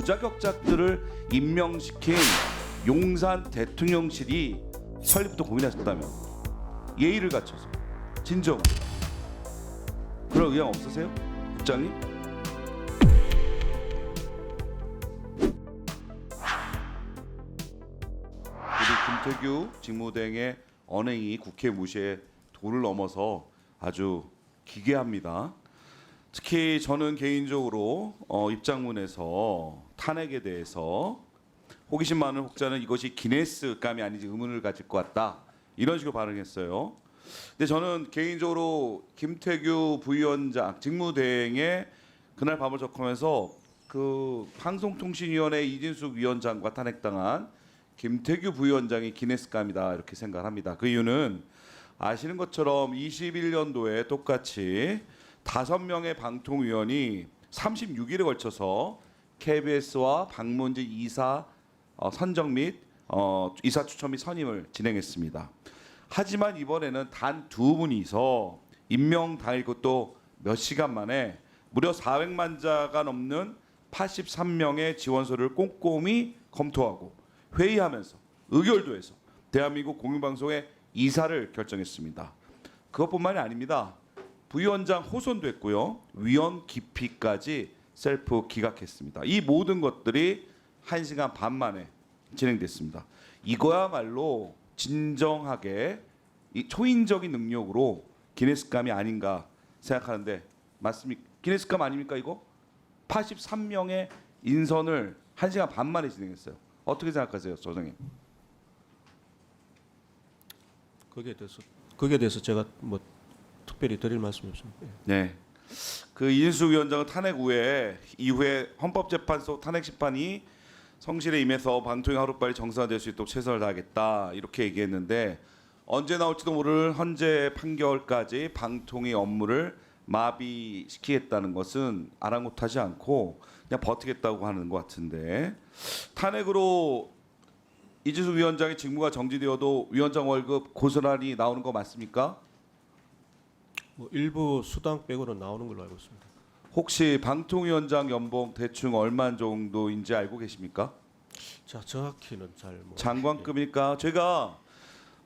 부자격자들을 임명시킨 용산 대통령실이 설립부터 고민하셨다면 예의를 갖춰서 진정 그럴 의향 없으세요? 국장님? 우리 김태규 직무대행의 언행이 국회 무시에 도를 넘어서 아주 기괴합니다. 특히 저는 개인적으로 입장문에서 탄핵에 대해서 호기심 많은 혹자는 이것이 기네스감이 아닌지 의문을 가질 것 같다 이런 식으로 발언했어요. 근데 저는 개인적으로 김태규 부위원장 직무대행의 그날 밤을 적으면서 그 방송통신위원회 이진숙 위원장과 탄핵당한 김태규 부위원장이 기네스감이다 이렇게 생각합니다. 그 이유는 아시는 것처럼 21년도에 똑같이 5명의 방통위원이 36일에 걸쳐서 KBS와 박문진 이사 선정 및 이사 추천 및 선임을 진행했습니다. 하지만 이번에는 단 2분이서 임명 당일 것도 몇 시간 만에 무려 400만 자가 넘는 83명의 지원서를 꼼꼼히 검토하고 회의하면서 의결도해서 대한민국 공영방송의 이사를 결정했습니다. 그것뿐만이 아닙니다. 부위원장 호선도 했고요. 위원 기피까지 셀프 기각했습니다. 이 모든 것들이 1시간 반 만에 진행됐습니다. 이거야말로 진정하게 이 초인적인 능력으로 기네스감이 아닌가 생각하는데 맞습니까? 기네스감 아닙니까 이거? 83명의 인선을 1시간 반 만에 진행했어요. 어떻게 생각하세요, 소장님? 거기에 대해서 제가 뭐 특별히 드릴 말씀이 없습니다. 네. 그 이진숙 위원장은 탄핵 이후에 헌법재판소 탄핵 심판이 성실에 임해서 방통위 하루빨리 정상화될 수 있도록 최선을 다하겠다 이렇게 얘기했는데 언제 나올지도 모를 헌재 판결까지 방통위 업무를 마비시키겠다는 것은 아랑곳하지 않고 그냥 버티겠다고 하는 것 같은데 탄핵으로 이진숙 위원장의 직무가 정지되어도 위원장 월급 고스란히 나오는 거 맞습니까? 뭐 일부 수당 빼고는 나오는 걸로 알고 있습니다. 혹시 방통위원장 연봉 대충 얼마 정도인지 알고 계십니까? 자, 정확히는 잘 뭐. 장관급입니까? 제가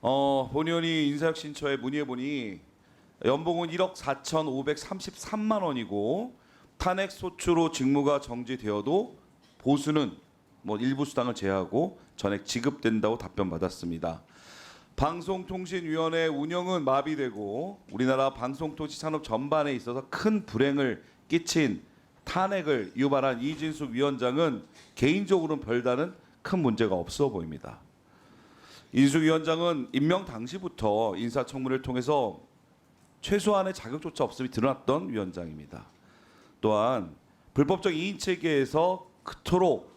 본의원이 인사혁신처에 문의해 보니 연봉은 1억 4,533만 원이고 탄핵 소추로 직무가 정지되어도 보수는 뭐 일부 수당을 제외하고 전액 지급된다고 답변받았습니다. 방송통신위원회 운영은 마비되고 우리나라 방송통신 산업 전반에 있어서 큰 불행을 끼친 탄핵을 유발한 이진숙 위원장은 개인적으로는 별다른 큰 문제가 없어 보입니다. 이진숙 위원장은 임명 당시부터 인사청문회를 통해서 최소한의 자격조차 없음이 드러났던 위원장입니다. 또한 불법적 이인 체계에서 그토록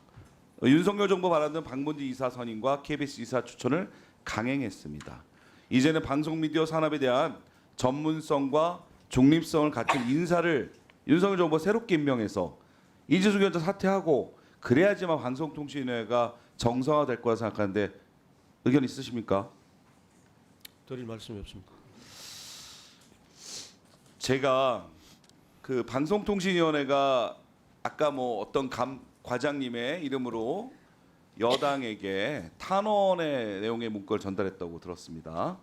윤석열 정부 바라는 박문진 이사 선임과 KBS 이사 추천을 강행했습니다. 이제는 방송 미디어 산업에 대한 전문성과 중립성을 갖춘 인사를 윤석열 정부가 새롭게 임명해서 이진숙 위원장 사퇴하고 그래야지만 방송통신위가 정상화될 거라 생각하는데 의견 있으십니까? 드릴 말씀이 없습니다. 제가 그 방송통신위원회가 아까 뭐 어떤 과장님의 이름으로 여당에게 탄원의 내용의 문구를 전달했다고 들었습니다.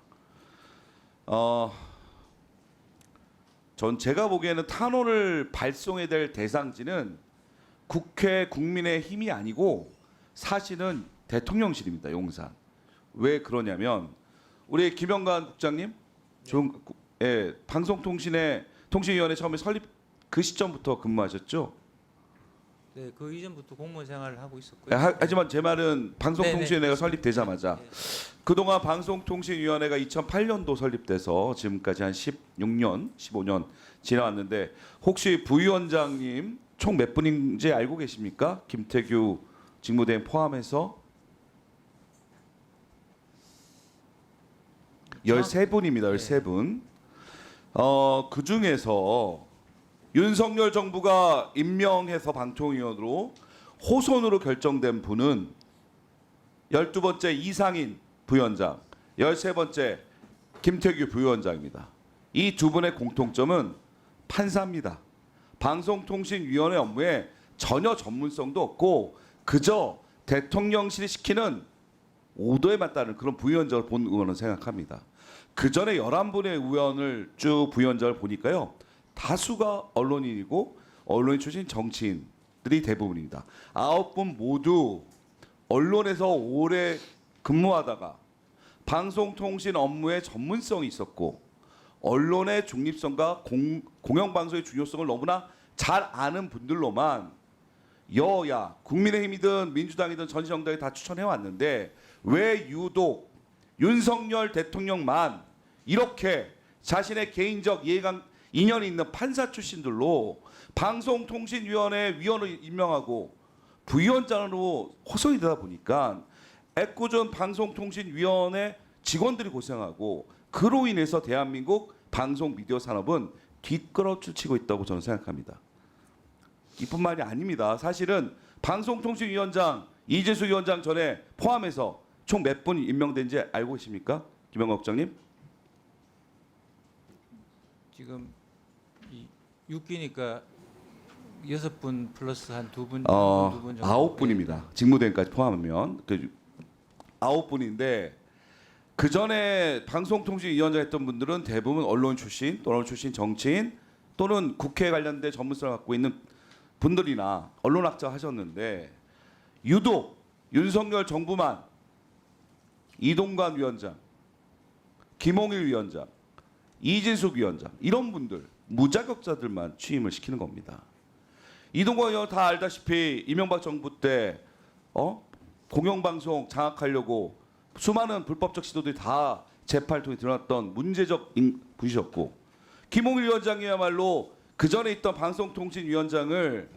전 제가 보기에는 탄원을 발송해야 될 대상지는 국회 국민의힘이 아니고 사실은 대통령실입니다. 용산. 왜 그러냐면 우리 김영관 국장님, 통신위원회 처음에 설립 그 시점부터 근무하셨죠? 네, 그 이전부터 공무원 생활을 하고 있었고요. 하지만 제 말은 방송통신위원회가 설립되자마자 네. 그동안 방송통신위원회가 2008년도 설립돼서 지금까지 한 16년, 15년 지나왔는데 혹시 부위원장님 총 몇 분인지 알고 계십니까? 김태규 직무대행 포함해서 13분입니다. 13분. 그 중에서 윤석열 정부가 임명해서 방통위원으로 호선으로 결정된 분은 12번째 이상인 부위원장, 13번째 김태규 부위원장입니다. 이 두 분의 공통점은 판사입니다. 방송통신위원회 업무에 전혀 전문성도 없고 그저 대통령실이 시키는 오더에 맞다는 그런 부위원장을 본 의원은 생각합니다. 그 전에 11분의 의원을 쭉 부위원장을 보니까요. 다수가 언론인이고 언론인 출신 정치인들이 대부분입니다. 9분 모두 언론에서 오래 근무하다가 방송통신 업무에 전문성이 있었고 언론의 중립성과 공영방송의 중요성을 너무나 잘 아는 분들로만 여야, 국민의힘이든 민주당이든 전시정당이 다 추천해왔는데 왜 유독 윤석열 대통령만 이렇게 자신의 개인적 인연이 있는 판사 출신들로 방송통신위원회 위원을 임명하고 부위원장으로 호송이 되다 보니까 애꿎은 방송통신위원회 직원들이 고생하고 그로 인해서 대한민국 방송 미디어 산업은 뒷걸음치고 있다고 저는 생각합니다. 이뿐만이 아닙니다. 사실은 방송통신위원장 이재수 위원장 전에 포함해서 총 몇 분이 임명된지 알고 계십니까? 김영광 국장님? 지금 6기니까 6분 플러스 한 2분, 2분 정도. 9분입니다. 직무대행까지 포함하면 9분인데 그 전에 방송통신위원장 했던 분들은 대부분 언론 출신 정치인 또는 국회에 관련된 전문성을 갖고 있는 분들이나 언론학자 하셨는데 유독 윤석열 정부만 이동관 위원장, 김홍일 위원장, 이진숙 위원장 이런 분들 무자격자들만 취임을 시키는 겁니다. 이동관 의원 다 알다시피 이명박 정부 때 공영방송 장악하려고 수많은 불법적 시도들이 다 재판을 통해 드러났던 문제적 분이셨고 김홍일 위원장이야말로 그 전에 있던 방송통신위원장을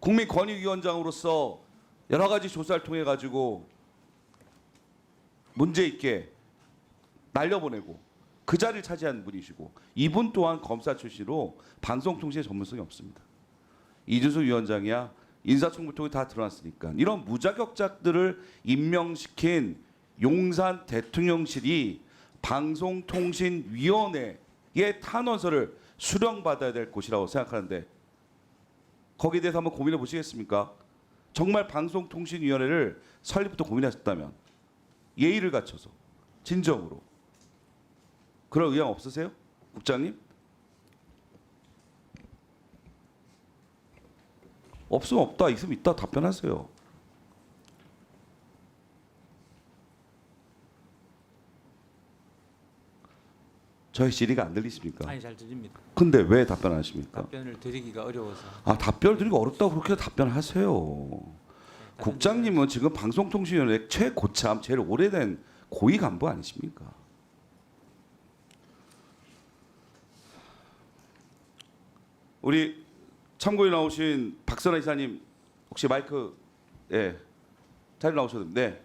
국민권익위원장으로서 여러 가지 조사를 통해 가지고 문제 있게 날려보내고 그 자리를 차지한 분이시고 이분 또한 검사 출신으로 방송통신의 전문성이 없습니다. 이준석 위원장이야 인사청문 통해 다 드러났으니까 이런 무자격자들을 임명시킨 용산 대통령실이 방송통신위원회의 탄원서를 수령받아야 될 곳이라고 생각하는데 거기에 대해서 한번 고민해 보시겠습니까? 정말 방송통신위원회를 설립부터 고민하셨다면 예의를 갖춰서 진정으로 그럴 의향 없으세요? 국장님? 없으면 없다, 있으면 있다 답변하세요. 저의 질의가 안 들리십니까? 아니 잘 들립니다. 근데 왜 답변 안 하십니까? 답변을 드리기가 어려워서. 답변을 드리기 어렵다고 그렇게 답변하세요. 국장님은 지금 방송통신위원회 최고참 제일 오래된 고위 간부 아니십니까? 우리 참고인 나오신 박선아 이사님 혹시 마이크 자리 나오셔도 됩니다. 네.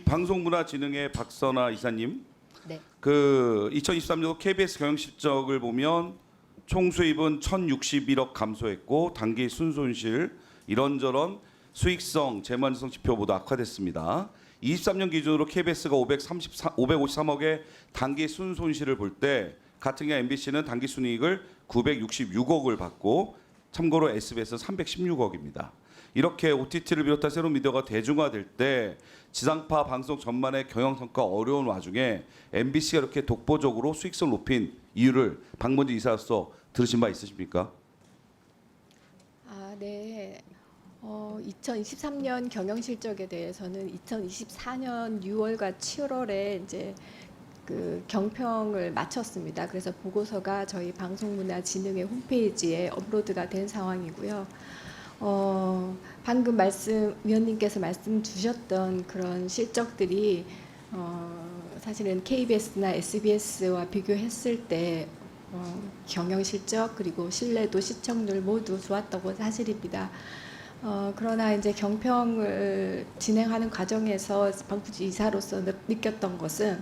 방송문화진흥회 박선아 이사님. 네. 그 2023년 KBS 경영실적을 보면 총 수입은 1,061억 감소했고 단기 순손실 이런저런 수익성, 재무안정성 지표 모두 악화됐습니다. 23년 기준으로 KBS가 553억의 단기 순손실을 볼 때 같은 해 MBC는 단기 순이익을 966억을 받고 참고로 SBS는 316억입니다. 이렇게 OTT를 비롯한 새로운 미디어가 대중화될 때 지상파 방송 전반의 경영 성과 어려운 와중에 MBC가 이렇게 독보적으로 수익성을 높인 이유를 박문진 이사로서 들으신 바 있으십니까? 네. 2023년 경영 실적에 대해서는 2024년 6월과 7월에 이제 그 경평을 마쳤습니다. 그래서 보고서가 저희 방송문화진흥회 홈페이지에 업로드가 된 상황이고요. 방금 위원님께서 말씀 주셨던 그런 실적들이 사실은 KBS나 SBS와 비교했을 때 경영 실적 그리고 신뢰도 시청률 모두 좋았다고 사실입니다. 그러나 이제 경평을 진행하는 과정에서 방부지 이사로서 느꼈던 것은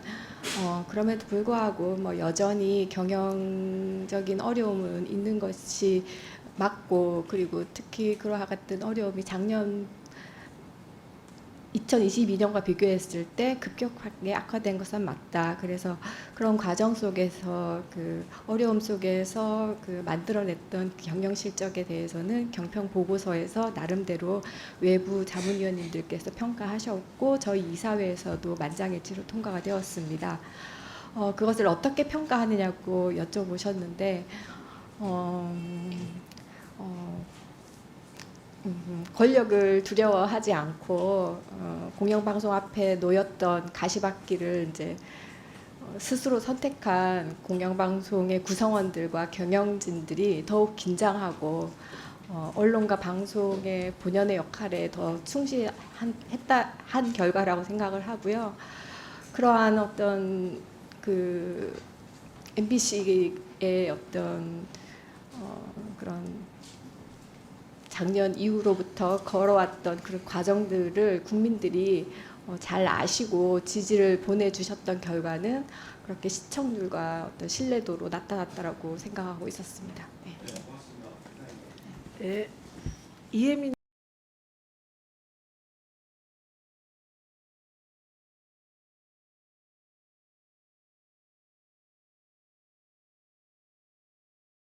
그럼에도 불구하고 뭐 여전히 경영적인 어려움은 있는 것이 맞고 그리고 특히 그러한 같은 어려움이 작년 2022년과 비교했을 때 급격하게 악화된 것은 맞다. 그래서 그런 과정 속에서 그 어려움 속에서 그 만들어냈던 경영 실적에 대해서는 경평 보고서에서 나름대로 외부 자문위원님들께서 평가하셨고 저희 이사회에서도 만장일치로 통과가 되었습니다. 그것을 어떻게 평가하느냐고 여쭤보셨는데 권력을 두려워하지 않고 공영방송 앞에 놓였던 가시밭길을 이제 스스로 선택한 공영방송의 구성원들과 경영진들이 더욱 긴장하고 언론과 방송의 본연의 역할에 더 한 결과라고 생각을 하고요. 그러한 어떤 그 MBC의 어떤 그런 작년 이후로부터 걸어왔던 그런 과정들을 국민들이 잘 아시고 지지를 보내주셨던 결과는 그렇게 시청률과 어떤 신뢰도로 나타났다라고 생각하고 있었습니다. 네. 네. 이혜민